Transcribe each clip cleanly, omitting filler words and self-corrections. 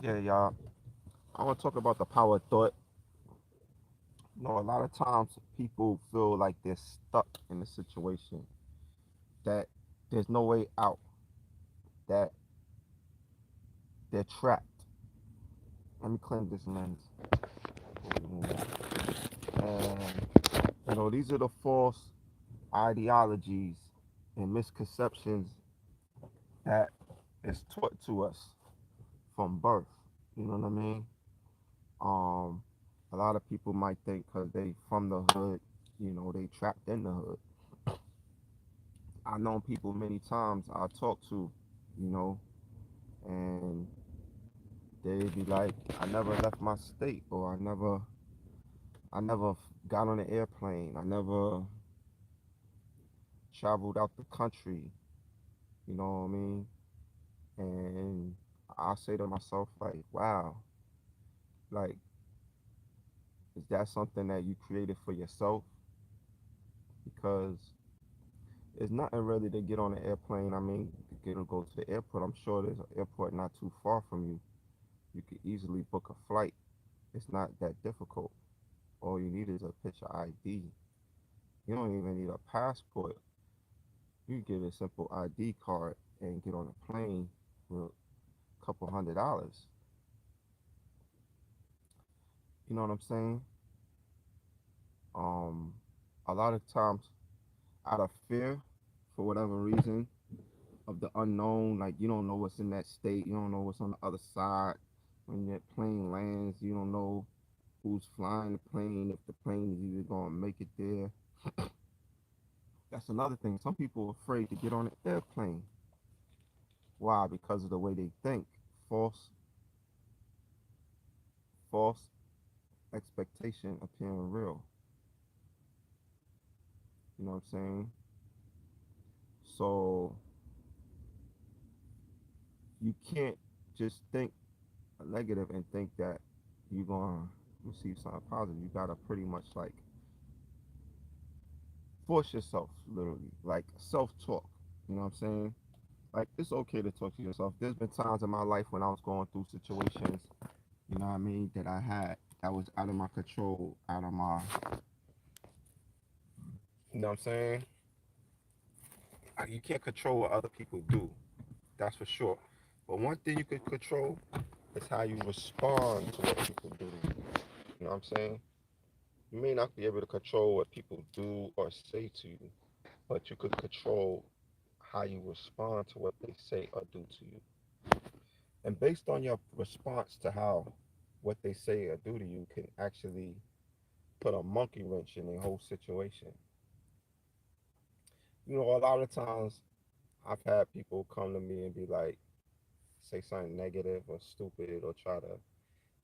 Yeah, y'all. I want to talk about the power of thought. A lot of times people feel like they're stuck in a situation that there's no way out, that they're trapped. Let me clean this lens. And, these are the false ideologies and misconceptions that is taught to us from birth. You know what I mean? Um, a lot of people might think because they from the hood, they trapped in the hood. I known people many times I talk to, you know, and they be like, I never left my state, or I never got on an airplane, I never traveled out the country, you know what I mean? And I say to myself, like, wow, like, is that something that you created for yourself? Because it's nothing really to get on an airplane. I mean, to go to the airport. I'm sure there's an airport not too far from you. You could easily book a flight. It's not that difficult. All you need is a picture ID. You don't even need a passport. You get a simple ID card and get on a plane with a couple $100. You know what I'm saying? Um, a lot of times, out of fear, for whatever reason, of the unknown, like you don't know what's in that state, you don't know what's on the other side. When that plane lands, you don't know who's flying the plane, if the plane is even gonna make it there. That's another thing. Some people are afraid to get on an airplane. Why? Because of the way they think. False, false expectation appearing real. You know what I'm saying? So you can't just think negative and think that you're gonna receive something positive. You gotta pretty much like force yourself, literally, like self-talk. You know what I'm saying? Like it's okay to talk to yourself. There's been times in my life when I was going through situations, you know what I mean, that I had that was out of my control, out of my, you know what I'm saying? You can't control what other people do. That's for sure. But one thing you can control is how you respond to what people do to you. You know what I'm saying? You may not be able to control what people do or say to you, but you could control how you respond to what they say or do to you. And based on your response to how what they say or do to you can actually put a monkey wrench in the whole situation. A lot of times I've had people come to me and be like, say something negative or stupid or try to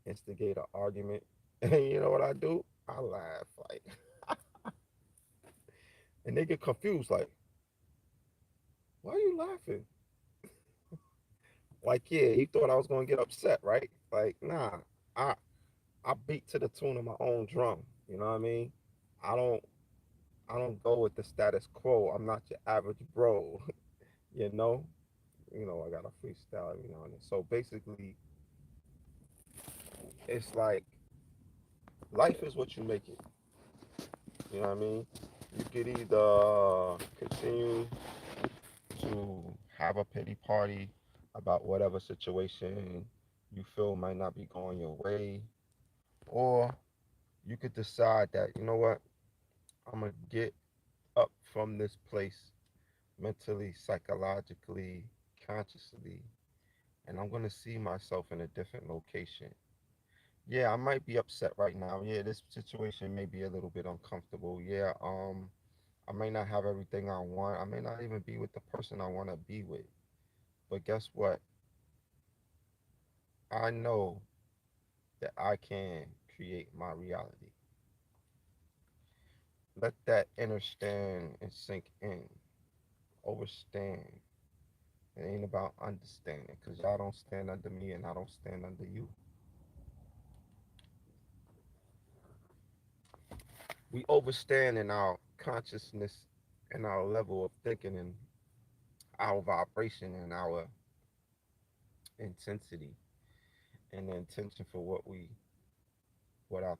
instigate an argument. And you know what I do? I laugh like, and they get confused like, why are you laughing? Like, yeah, you thought I was gonna get upset, right? Like, nah, I I beat to the tune of my own drum. You know what I mean? I don't I don't go with the status quo. I'm not your average bro. you know? I got a freestyle every now and then. So basically, it's like life is what you make it. You know what I mean? You could either continue to have a pity party about whatever situation you feel might not be going your way, or you could decide that, you know what, I'm going to get up from this place mentally, psychologically, consciously, and I'm going to see myself in a different location. Yeah, I might be upset right now. Yeah, this situation may be a little bit uncomfortable. Yeah, I may not have everything I want. I may not even be with the person I want to be with. But guess what? I know that I can create my reality. Let that understand and sink in. Overstand. It ain't about understanding because y'all don't stand under me and I don't stand under you. We overstand in our consciousness and our level of thinking and our vibration and our intensity. and the intention for what our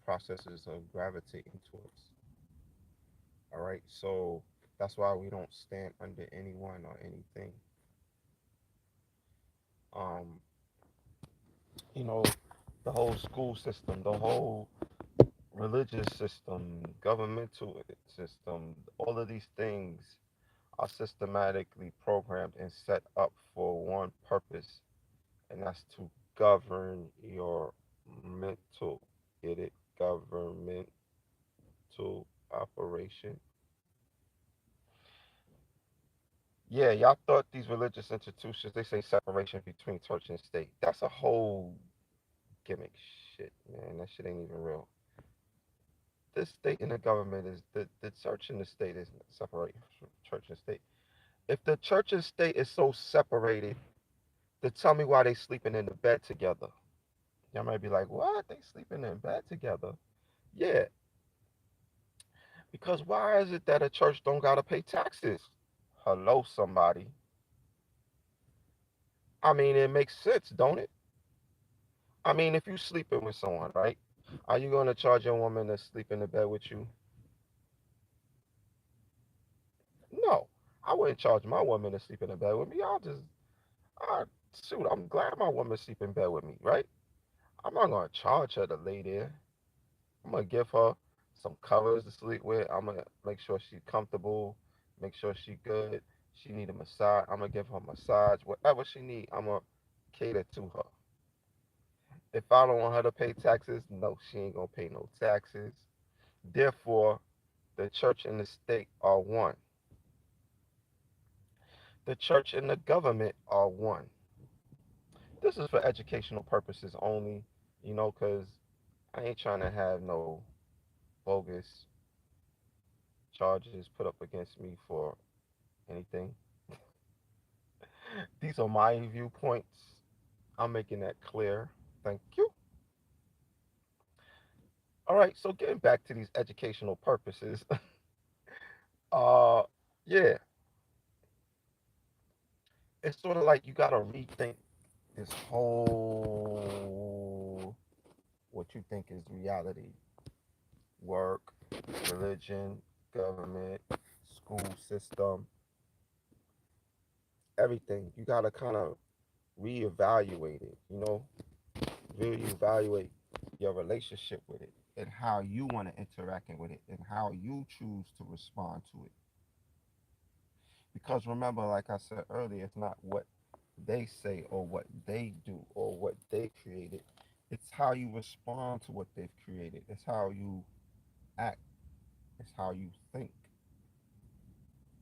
processes of gravitating towards. All right, so that's why we don't stand under anyone or anything. Um, you know, the whole school system, the whole religious system, governmental system, all of these things are systematically programmed and set up for one purpose, and that's to govern your mental. Get it? Governmental operation. Yeah, y'all thought these religious institutions, they say separation between church and state. That's a whole gimmick shit, man. That shit ain't even real. The state and the government is the church and the state is separate from church and state. If the church and state is so separated, then tell me why they sleeping in the bed together. Y'all might be like, what? They sleeping in bed together? Yeah, because why is it that a church don't gotta pay taxes? Hello, somebody. I mean, it makes sense, don't it? I mean, if you sleeping with someone, right? Are you gonna charge your woman to sleep in the bed with you? No, I wouldn't charge my woman to sleep in the bed with me. I shoot, I'm glad my woman sleep in bed with me, right? I'm not gonna charge her to lay there. I'm gonna give her some covers to sleep with. I'm gonna make sure she's comfortable, make sure she good. She need a massage. I'm gonna give her a massage. Whatever she need, I'm gonna cater to her. If I don't want her to pay taxes, no, she ain't gonna pay no taxes. Therefore, the church and the state are one. The church and the government are one. This is for educational purposes only, because I ain't trying to have no bogus charges put up against me for anything. These are my viewpoints. I'm making that clear. Thank you. All right, so getting back to these educational purposes, uh, yeah, it's sort of like you gotta rethink this whole what you think is reality, work, religion, government, school system, everything. You gotta kind of reevaluate it, reevaluate your relationship with it and how you want to interact with it and how you choose to respond to it. Because remember, like I said earlier, it's not what they say or what they do or what they created. It's how you respond to what they've created. It's how you act. It's how you think.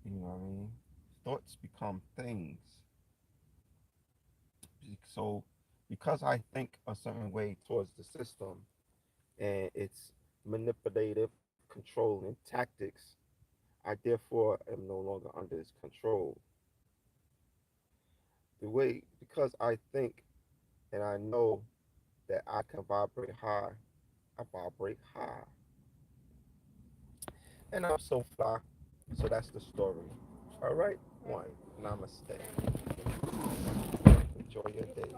You know what I mean? Thoughts become things. So, because I think a certain way towards the system and its manipulative, controlling tactics, I therefore am no longer under its control. Because I think and I know that I can vibrate high, I vibrate high. And I'm so fly. So that's the story. All right? One. Namaste. Enjoy your day.